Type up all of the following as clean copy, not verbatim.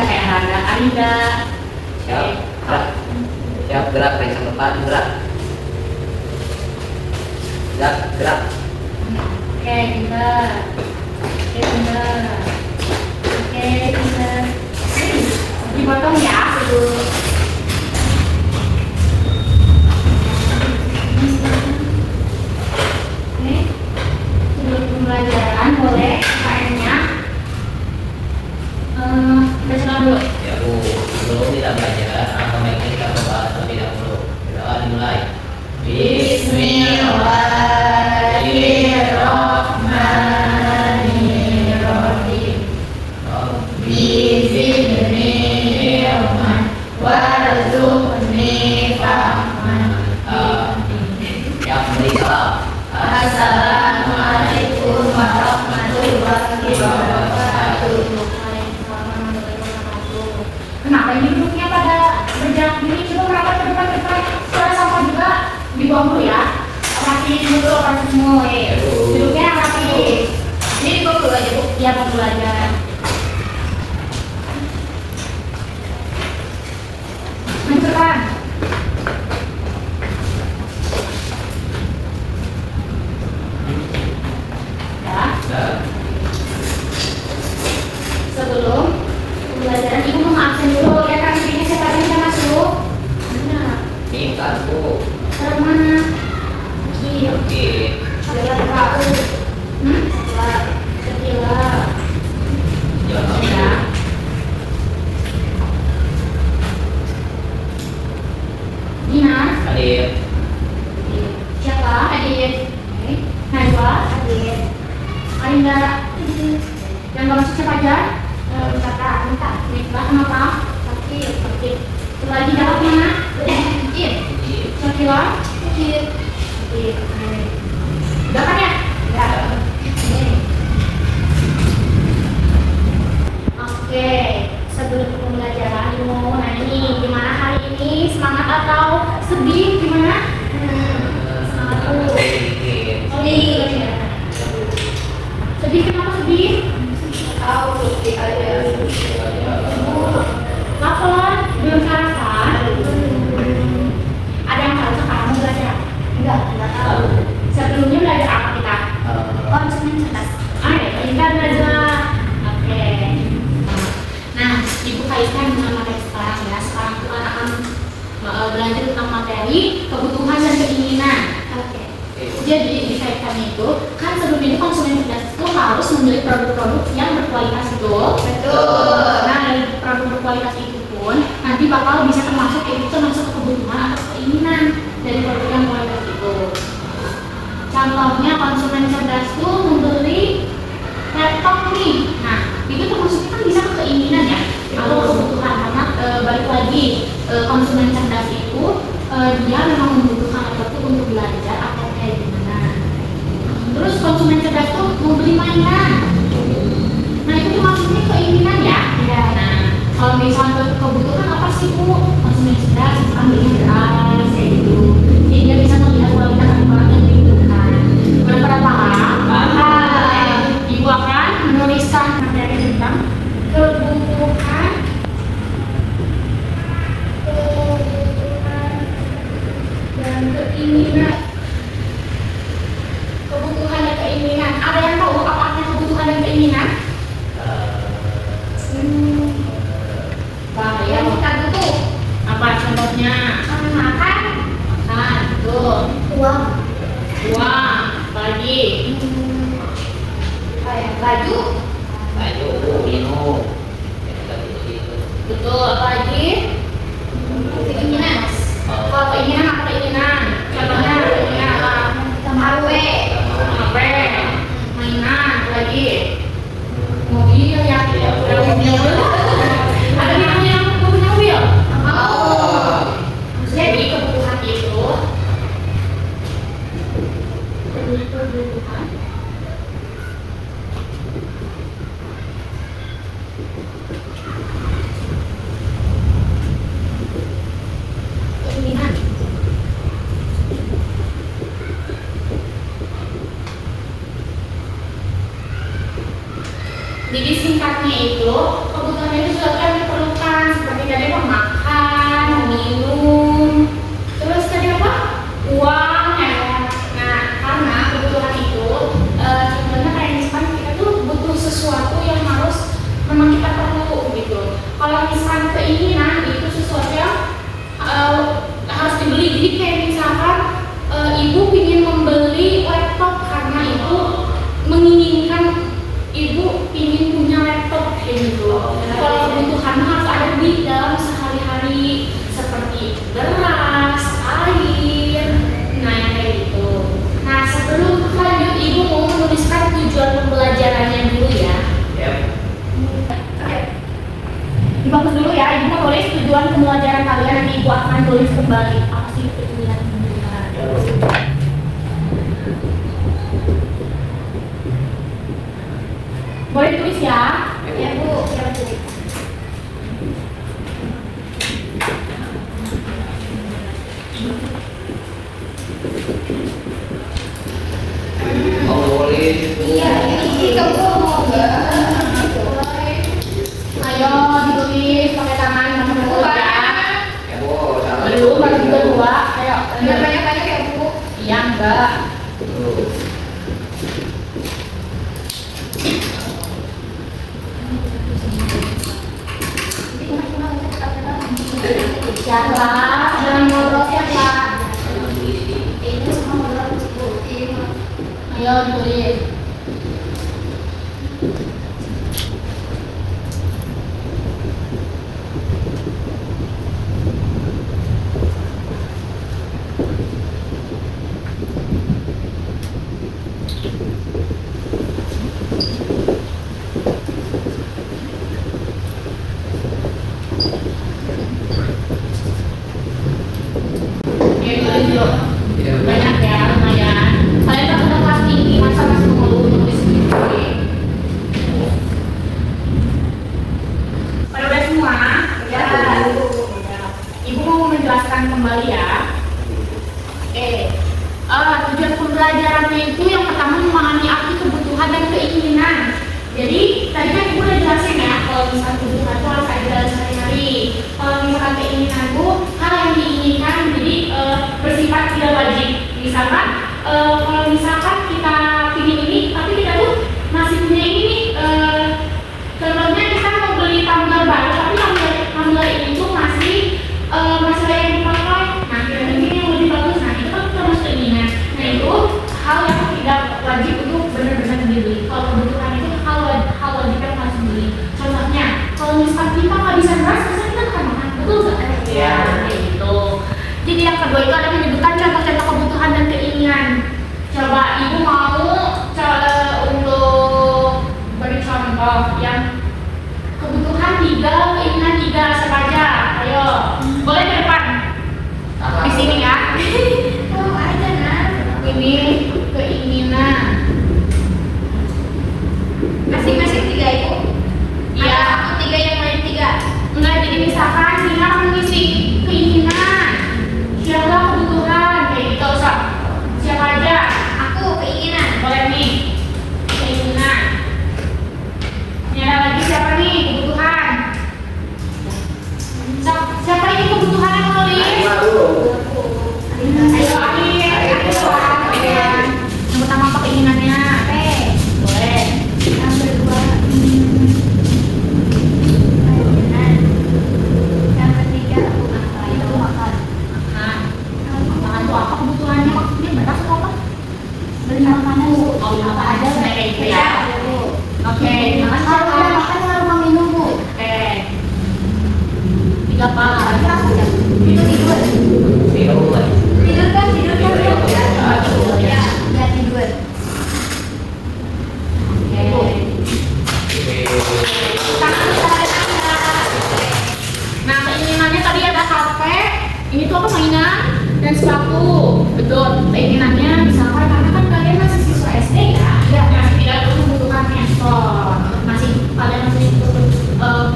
nggak kayak Rangga? Arinda. Siap. Gerak. Siap, gerak dari ke depan, gerak. Gerak, gerak. Oke, pintar. Oke, pintar. Oke, pintar. Dipotong ya dulu. Oke, sebelum pembelajaran boleh KM-nya baca dulu. Ya Bu, sebelum kita belajar, apa baiknya kita coba terlebih dahulu. Kita dimulai. Bismillahirrahmanirrahim. Bizidni ilman warzuqni fahman. Yang beri salam. Assalamualaikum warahmatullahi wabarakatuh. Kenapa ini duduknya pada berjalan gini? Coba merapat ke depan. Suara sampah juga dibuang dulu ya. Rapi dulu kan semua. Duduknya rapi. Ini dibuang dulu aja Bu. Iya, buang dulu aja. Lanjutkan. Sebelum pembelajaran ibu mau absen dulu ya kan, ini siapa yang bisa masuk? Mana? Ini kan Bu. Taruh mana? Oke. Sebelah tahu. Sebelah. Jangan. Ya. Dina. Hadir. Siapa? Adit. Najwa. Adit. Arinda. Yang gak masuk siapa aja? Minta. Kenapa? Sakit. Coba lagi jawabnya. Sakila. Sakit. Udah kan ya? Ya. Oke. Sebelum pembelajaran, ibu mau nanya nih, gimana hari ini? Semangat atau sedih? Gimana? Semangat dulu. Sedih. Sedih, kenapa sedih? Tahu sedih aja. Lapor, belum sarapan. Ada yang tahu sekarang mau belajar? Enggak tahu. Sebelumnya belajar apa kita? Konsumen cerdas. Kita belajar. Oke. Nah, ibu kaitkan dengan materi sekarang ya. Sekarang kita akan belajar tentang materi kebutuhan dan keinginan. Oke. Jadi dikaitkan itu kan sebelum ini konsumen cerdas itu harus membeli produk-produk yang berkualitas itu. Betul. Nah, dari produk berkualitas itu pun nanti bakal bisa termasuk kebutuhan atau keinginan dari produk yang kualitas itu. Contohnya konsumen cerdas itu membeli laptop nih. Nah, itu termasuknya kan bisa ke keinginan ya atau kebutuhan karena balik lagi konsumen cerdas itu dia memang membutuhkan laptop itu untuk belajar atau kayak gimana. Terus konsumen cerdas itu mau beli mainan. Nah, itu termasuknya keinginan ya. Nah, kalau misalnya kebutuhan apa sih Bu? Konsumen cerdas ambilnya beras kayak gitu. Jadi dia bisa melihat kualitas barang yang dibutuhkan. Udah pada paham? Ibu akan menuliskan materi tentang kebutuhan dan keinginan. Kebutuhan dan keinginan. Ada yang tahu apa artinya kebutuhan dan keinginan? Bahaya kita butuh. Apa contohnya? Makan. Betul. Uang. Lagi. Baju. Minum. Betul. Lagi. Keinginan. Kalau keinginan apa keinginan? Contohnya keinginan apa? HP. Mainan. Lagi. Mobil ya. Ada yang punya mobil? Jadi kebutuhan itu kebutuhan keinginan. Jadi singkatnya itu kebutuhan itu juga kan diperlukan seperti tadi apa makan, minum, terus tadi apa uang ya. Nah karena kebutuhan itu contohnya kayak misalkan kita tuh butuh sesuatu yang harus memang kita perlu gitu. Kalau misalkan keinginan itu sesuatu yang harus dibeli. Jadi kayak misalkan ibu ingin membeli laptop karena itu menginginkan ibu ingin punya laptop kayak gitu. Kalau kebutuhan harus ada di dalam sehari-hari seperti beras, air, nah yang kayak gitu. Nah sebelum lanjut ibu mau menuliskan tujuan pembelajarannya dulu ya. Dibagus dulu ya, ibu mau tulis tujuan pembelajaran kalian, nanti ibu akan tulis kembali apa sih tujuan pembelajaran. Boleh tulis ya? Ya bu, ya bu. Mau nulis itu. Iya, ini kamu mau nggak? Ayo ditulis pakai tangan nomor ya. Ya bu, sama Belum, baru juga dua. Ayo. Biar banyak-banyak ya bu. Iya enggak. Terus. Siapa? Jangan ngobrol siapa? Ini semua modal bu. Ayo ditulis. Banyak ya, lumayan. Kalian kalau udah kelas tinggi masa masih mau nulis gitu. Pada udah semua? Ya. Ibu mau menjelaskan kembali ya. Tujuan pembelajarannya itu yang pertama memahami arti kebutuhan dan keinginan. Jadi tadi kan ibu udah jelasin ya, kalau misalnya kebutuhan itu harus ada dalam sehari-hari. Kalau misalkan keinginan itu hal yang diinginkan, jadi bersifat tidak wajib. Misalkan kalau misalkan kita ingin ini, tapi kita tuh masih punya ini nih. Contohnya kita mau beli tumbler baru, tapi tumbler ini tuh masih layak dipakai. Nah kita ingin yang lebih bagus, nah itu kan termasuk keinginan. Nah itu hal yang tidak wajib untuk benar-benar dibeli. Kalau kebutuhan itu hal wajib yang harus dibeli. Contohnya, kalau misalkan kita nggak bisa beras, biasanya kita akan makan, betul nggak? Ya, kayak gitu. Jadi yang kedua itu ada menyebutkan contoh-contoh kebutuhan dan keinginan. Coba ibu mau untuk beri contoh yang kebutuhan 3, keinginan 3, siapa aja? Ayo, boleh ke depan. Di sini ya. Oh ada nah. Ini keinginan. Masing-masing 3 ibu. Iya. Aku 3 yang lain 3. Enggak, jadi misalkan Sina mengisi keinginan, siapa kebutuhan, kayak gitu. Siapa aja? Aku keinginan. Boleh nih, keinginan. Ini ada lagi siapa nih kebutuhan? Siapa ini kebutuhan yang nulis? Ayo akhir. Yang pertama apa keinginannya? Boleh. Yang kedua keinginan. Yang ketiga aku makan. Itu makan. Makan tuh apa kebutuhannya? Maksudnya beras atau apa? Beli makanan bu. Oh, apa aja kayak gitu ya. Oke, makan Kalau udah siapa? makan harus mau minum bu. Oke. 3 apa? Itu tidur. Minum lagi. Tidur kan tidur kan bu. Ya. Ya tidur. Oke. Nah, keinginannya tadi ada HP, ini tuh apa mainan dan sepatu. Betul. Keinginannya misalkan karena kan kalian masih siswa SD ya, masih tidak membutuhkan handphone, kalian masih butuh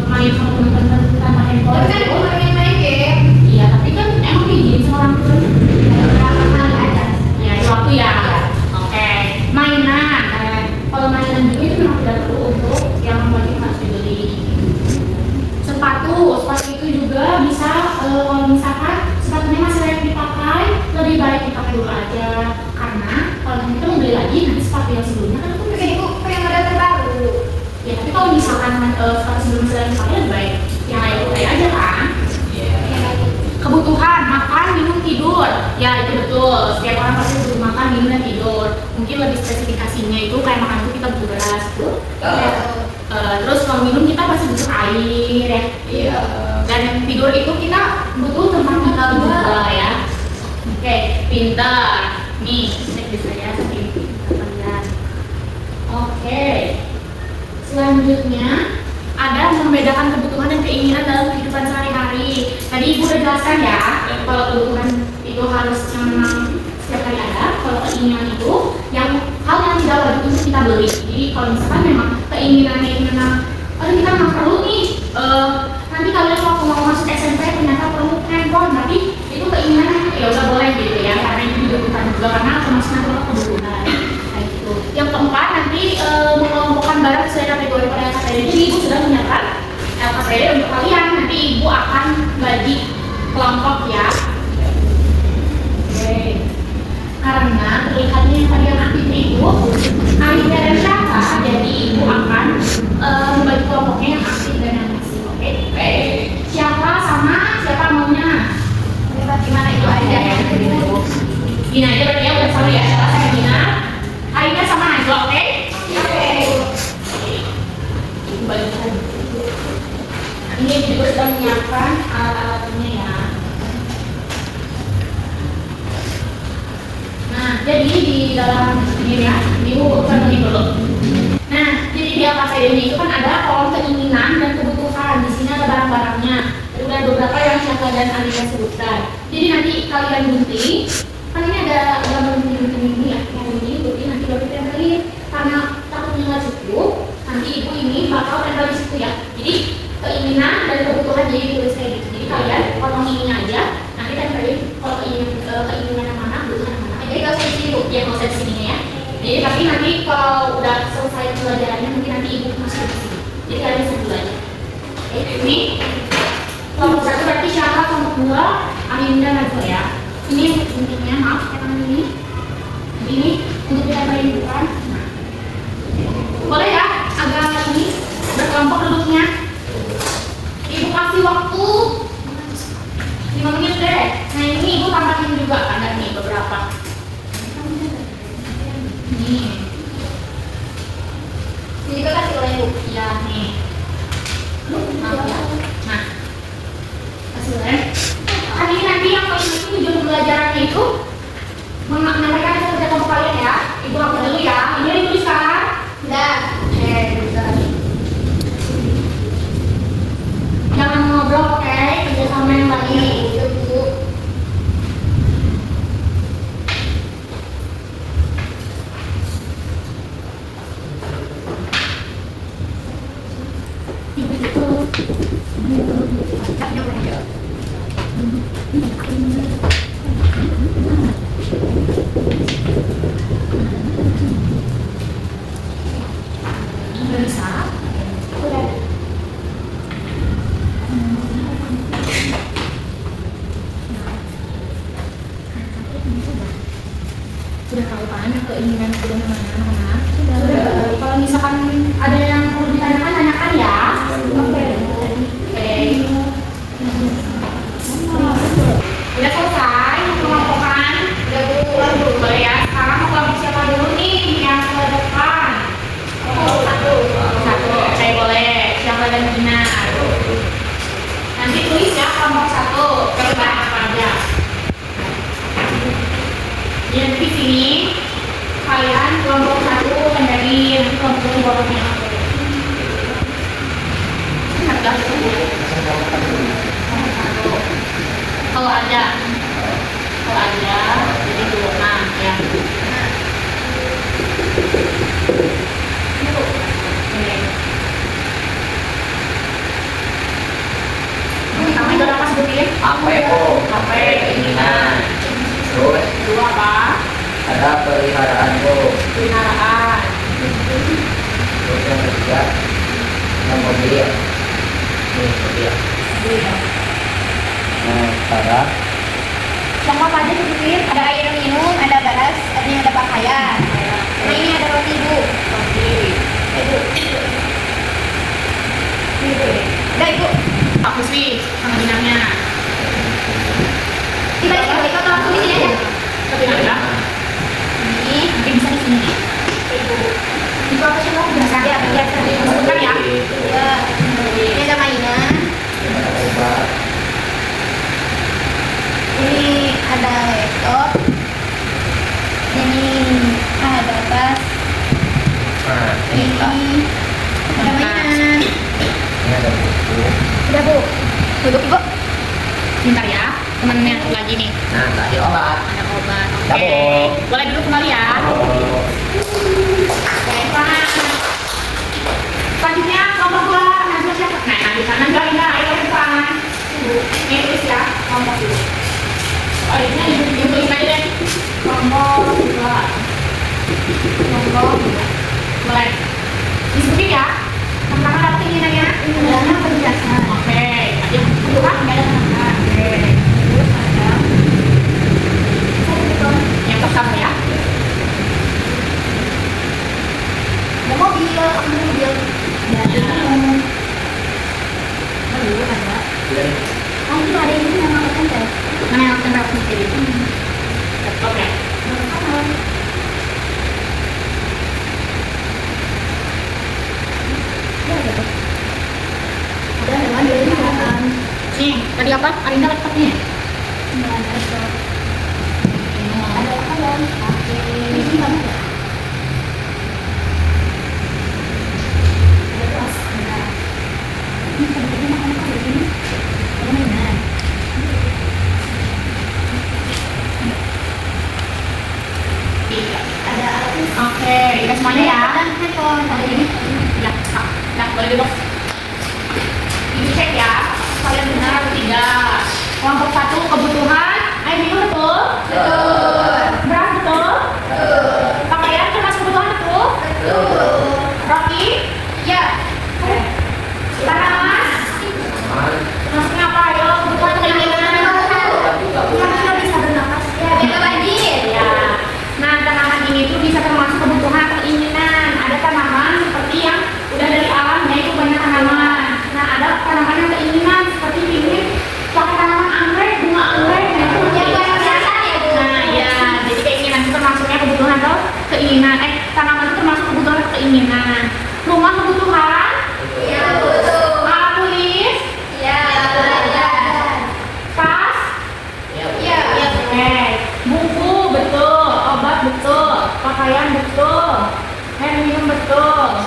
main sama teman-teman tanpa handphone. Tapi kan ibu pengen main game. Iya, tapi kan emang diizinin sama orang tua. Berapa kali aja? Ya, di waktu ya. Oke. Mainan. Kalau mainan juga itu memang tidak perlu untuk yang status belum selain kalian baik yang lain aja kan. Iya. Kebutuhan makan, minum, tidur, ya itu betul. Setiap orang pasti butuh makan, minum, dan tidur. Mungkin lebih spesifikasinya itu kayak makan itu kita butuh beras, tuh. Terus kalau minum kita pasti butuh air, ya. Iya. Dan tidur itu kita butuh tempat tinggal juga, ya. Oke, pintar. Nih, cek bisa ya sampai kalian. Oke. Selanjutnya ada membedakan kebutuhan dan keinginan dalam kehidupan sehari-hari. Tadi Ibu udah jelaskan ya, kalau kebutuhan itu harus yang memang setiap hari ada. Kalau keinginan itu yang hal yang tidak wajib untuk kita beli. Jadi kalau misalkan memang keinginannya itu memang, aduh kita nggak perlu nih. Nanti kalian waktu mau masuk SMP ternyata perlu handphone, tapi itu keinginan ya udah boleh gitu ya, karena itu dibutuhkan juga karena termasuk kebutuhan. Kayak gitu. Yang keempat nanti mengelompokkan barang sesuai kategori pada LKPD. Jadi Ibu sudah menyiapkan LKPD untuk kalian. Nanti Ibu akan bagi kelompok ya. Oke. Karena terlihatnya yang tadi yang aktif Ibu, Alida dan Syaka, jadi Ibu akan membagi kelompoknya yang aktif dan yang pasif. Oke. Siapa sama siapa maunya? Gimana itu Alida ya? Gina aja berarti ya udah sama ya. Siapa saya Gina? Alida sama Najwa, oke? Oke. Ibu bagikan. Ini juga sudah menyiapkan alat-alatnya ya. Nah, jadi di dalam ini ya, Ibu urutkan ini dulu. Nah, jadi di LKPD ini itu kan ada kolom keinginan dan kebutuhan. Di sini ada barang-barangnya. Ada beberapa yang Syaka dan Alida sebutkan. Jadi nanti kalian gunting. Kan ini ada gambar gunting ini ya. Yang ini gunting nanti baru tempelin. Karena takutnya nggak cukup, nanti Ibu ini bakal tempel di situ ya. Jadi keinginan dan kebutuhan jadi tulis kayak gitu. Jadi kalian potong ininya aja. Nanti tempelin kalau keinginan yang mana, kebutuhan yang mana. Jadi kalau saya di sini ya, kalau saya di sini ya. Jadi tapi nanti kalau udah selesai pelajarannya mungkin nanti Ibu masuk ke sini. Jadi kalian bisa dulu aja. Oke, ini kelompok satu berarti Syaka, kelompok dua Arinda Najwa ya. Ini bentuknya, maaf tangan ini. Ini untuk ditempelin bukan. Nah. Boleh ya, agak ini berkelompok duduknya. Ibu kasih waktu 5 menit deh. Nah ini Ibu tambahin juga ada nih beberapa. Nih. Ini juga kasih oleh Ibu. Ya nih. Maaf ya. Nah. Kasih oleh. Kan ini nanti yang kalau itu tujuan pembelajarannya itu menyampaikan kerja kelompok kalian ya. Ibu hapus dulu ya. Ini dituliskan. Udah. Oke, bisa. Jangan ngobrol, oke? Kerja sama yang lain. Ibu. Udah bisa? Udah. Sudah tahu kan keinginan sudah mana? Sudah. Kalau misalkan ada yang perlu ditanyakan, tanyakan ya. Oke. Udah selesai mengelompokan. Udah Bu. Boleh ya. Sekarang mau kelompok siapa dulu nih yang ke depan? Satu. Oke, boleh. Siapa dan Gina? Nanti tulis ya kelompok satu. Coba apa aja? Jadi di sini kalian kelompok satu tempelin, nanti kelompok dua bolongnya apa? Harga kalau ada, jadi 26 ya. Kamu itu apa sebutin? Apa itu? HP, keinginan. Terus Dua apa? ada peliharaanku. Peliharaan. Terus yang ketiga yang mobil. Ini mobil. Pada Yang apa aja sebutin? Ada air minum, ada beras, ada pakaian. Nah ini ada roti Bu. Oke. Ibu. lebih sama dinamnya. Dibalik kalau langsung di sini aja. Tapi ada. Ini Mungkin bisa di sini. itu apa sih mau biasa ya biasa. Sebutkan ya. Ya. Ini ada mainan. ada obat. Ini ada laptop. Ini ada tas. Nah, ini lah. Ini ada mainan. Ini ada buku. Udah bu. Duduk ibu. Bentar ya. Temennya lagi nih. Nah, tadi obat. Ada obat. Oke. Dapur. Boleh duduk kembali ya. Oh, Baik, selanjutnya nomor 2 Najwa siapa? Nah, di sana Najwa Indah, ayo depan. Ini tulis ya, nomor dulu. Oh, ini ibu tulis aja deh. Nomor 2. Nomor 2. Mulai. Disebutin ya. Teman-teman dapat keinginannya? Udahnya penjelasan. Oke. Ayo, kedua nggak ada teman. Oke. Terus ada. Yang pertama ya. Ada mobil, ada mobil. Ada mobil. Lalu ada. dan Oh itu ada ini nama tempel. Mana yang tempel sendiri? Laptop ya. Ada hewan dari makan. Nih, tadi apa? Arinda laptopnya. Ada apa dong? Ini simpan aja. Ada kelas. Ini tadi makan apa di sini? Ada mainan. Iya. Ada alat musik. Oke, kita semuanya ya. Ada handphone. Ada ini. Ya, nah, boleh duduk. Ini cek ya, kalian benar atau tidak. Kelompok 1 kebutuhan, air minum betul? Betul. Beras betul? Pakaian termasuk kebutuhan betul? Roti? Ya. Tanaman? Termasuknya apa? Ayo, kebutuhan keinginan. Yang sudah bisa bernapas. Ya, jaga banjir. Ya. Nah, tanaman ini tuh bisa termasuk kebutuhan atau keinginan. Ada tanaman seperti yang udah dari alam, yaitu banyak tanaman. Nah, ada tanaman yang keinginan seperti ini, pakai tanaman anggrek, bunga anggrek. Nah, itu Yang menjadi biasa ya bu. Nah, ya, jadi keinginan itu termasuknya kebutuhan atau keinginan. Tanaman itu termasuk kebutuhan atau keinginan. Rumah kebutuhan. Ya betul. Alat tulis. Ya belajar. Tas. Ya. Ya. Oke, buku betul, obat betul, pakaian betul, air minum betul,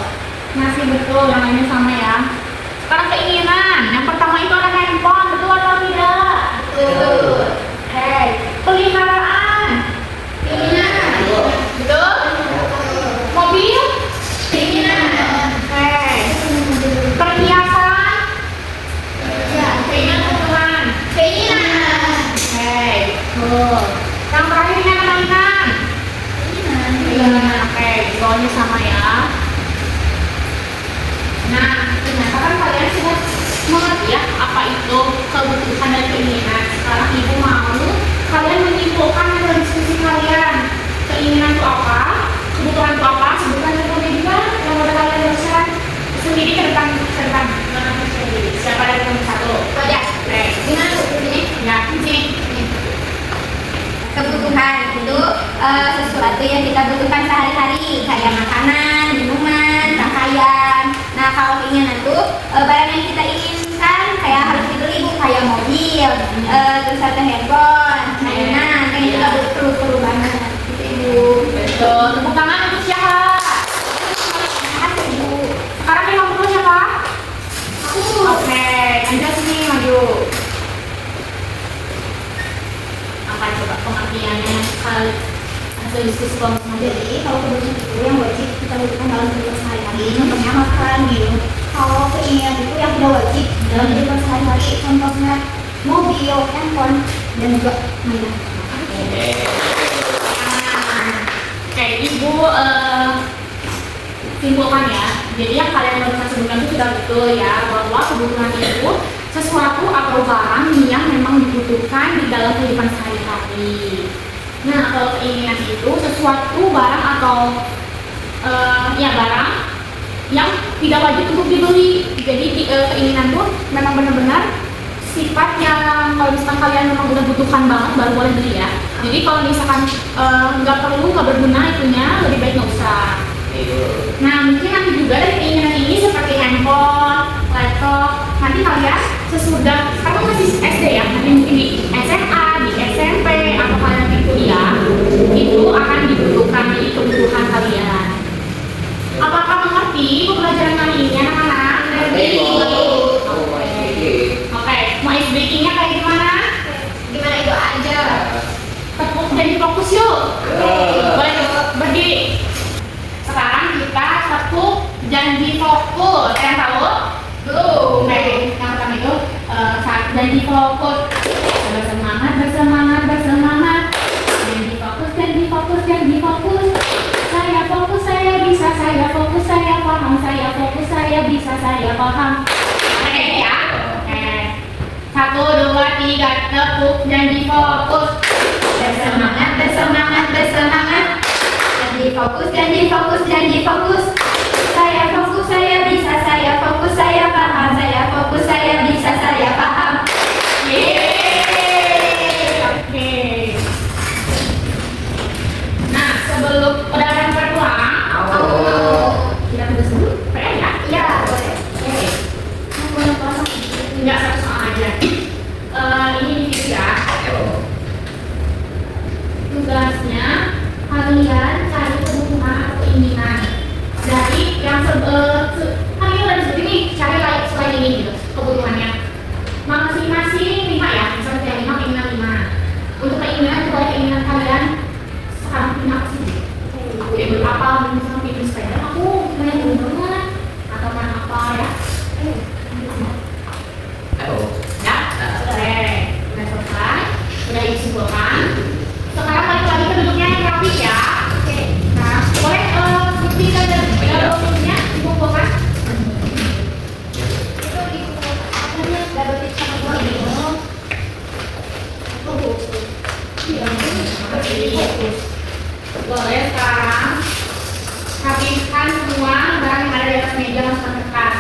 nasi betul, yang lainnya sama ya. Sekarang keinginan, yang pertama itu ada handphone, betul atau tidak? Betul. Oke, peliharaan, Keinginan. betul? Mobil, Keinginan. oke, perhiasan, Ya. keinginan kebutuhan, Keinginan. oke, betul. Yang terakhir ini ada mainan. Keinginan. Oke, bawahnya sama ya. Nah, ternyata kan kalian sudah mengerti ya apa itu kebutuhan dan keinginan. Sekarang ibu mau kalian menyimpulkan dari diskusi kalian. Keinginan itu apa? Kebutuhan itu apa? Sebutkan contohnya juga yang udah kalian baca sendiri ke depan. Jangan sendiri. Siapa dari nomor 1? Wajah. Oke. Gimana bu? Ini Ya, sini. kebutuhan itu sesuatu yang kita butuhkan sehari-hari kayak makanan, minuman, pakaian. Nah kalau keinginan itu barang yang kita inginkan kayak harus dibeli bu kayak mobil, terus ada handphone, mainan, kayak itu nggak perlu banget. Gitu ibu. Betul. Tepuk tangan untuk siapa? Makasih ibu. Sekarang yang nomor 2 siapa? Aku. Oke, Anda sini maju. Apa coba pengertiannya hasil diskusi kelompok mandiri? Jadi kalau kebutuhan itu yang wajib kita butuhkan dalam kehidupan sehari-hari, contohnya makan, minum. Kalau keinginan itu yang tidak wajib dalam kehidupan sehari-hari, contohnya mobil, handphone, dan juga mainan. oke. Oke, ibu simpulkan ya. Jadi yang kalian barusan sebutkan itu sudah betul ya, bahwa kebutuhan itu sesuatu atau barang yang memang dibutuhkan di dalam kehidupan sehari-hari. Nah, kalau keinginan itu sesuatu barang atau ya barang yang tidak wajib untuk dibeli. Jadi keinginan itu memang benar-benar sifat yang kalau misalkan kalian memang udah butuhkan banget baru boleh beli ya. Jadi kalau misalkan nggak perlu, nggak berguna itunya, lebih baik nggak usah. Nah mungkin nanti juga dari keinginan ini seperti handphone, laptop, nanti kalian sesudah kamu masih SD ya, nanti mungkin di SMA, di SMP, atau kalian di kuliah itu akan dibutuhkan di kebutuhan kalian. Apakah mengerti pembelajaran kali ini anak-anak? Oke, mau ice breaking-nya kayak gimana? Gimana itu aja? Tepuk jadi fokus yuk. Boleh berdiri. Sekarang kita tepuk janji fokus. Yang tahu? Belum. Oke, yang pertama itu janji fokus. Bersemangat, bersemangat, bersemangat. Janji fokus, janji fokus, janji fokus. Saya fokus, saya bisa, saya fokus, saya paham, saya fokus, saya bisa, saya paham. Oke ya. Oke. 1, 2, 3, tepuk janji fokus. Bersemangat, bersemangat, bersemangat. Janji fokus, janji fokus, janji fokus. Saya fokus, saya bisa, saya fokus, saya paham, saya fokus, saya bisa, saya paham. Yeay. Oke. Nah, sebelum udah pulang, kita tugas dulu. PR ya? Iya, boleh. Enggak satu soal aja. Ini tips ya. Tugasnya kalian cari kebutuhan atau keinginan dari yang kalian udah disebut ini, cari selain ini gitu kebutuhannya. Masing-masing 5 ya, misalnya kayak 5 keinginan 5. Untuk keinginan coba keinginan kalian sekarang punya apa sih? Apa misalnya pilih sepeda, aku main rumah atau main apa ya? Ya, oke, udah selesai, udah disimpulkan. Sekarang balik lagi ke duduknya yang rapi ya. Oke, nah boleh bisa duduknya dikumpulkan. Itu dikumpulkan double tick sama dua gitu. Boleh sekarang habiskan semua barang yang ada di atas meja masukkan ke kertas.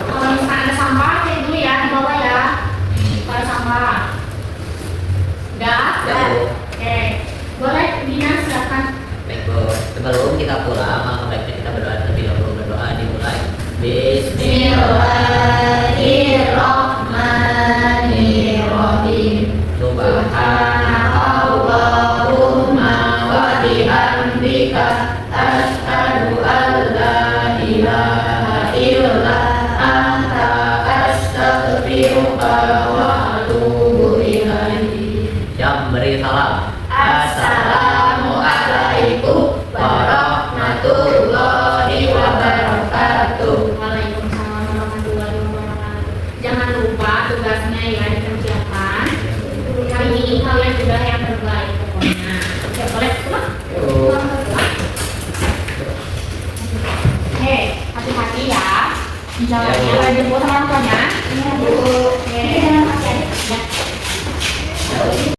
Kalau misalkan ada sampah, cek dulu ya di bawah ya. Kalau ada sampah. Udah? Oke. Boleh Dina silakan. Baik Bu, sebelum kita pulang, maka baiknya kita berdoa terlebih dahulu. Berdoa dimulai. Bismillahirrahmanirrahim. Subhanakallahumma wa bihamdika asyhadu an la ilaha illa anta astaghfiruka wa atubu ilaik. Yang beri salam. Assalamualaikum warahmatullahi wabarakatuh. Waalaikumsalam warahmatullahi wabarakatuh. Jangan lupa tugasnya ya dikerjakan. Hari ini kalian juga yang terbaik pokoknya. Oke, boleh pulang? Hei, hati-hati ya. Di jalannya, jemput orang tuanya. Iya, Bu.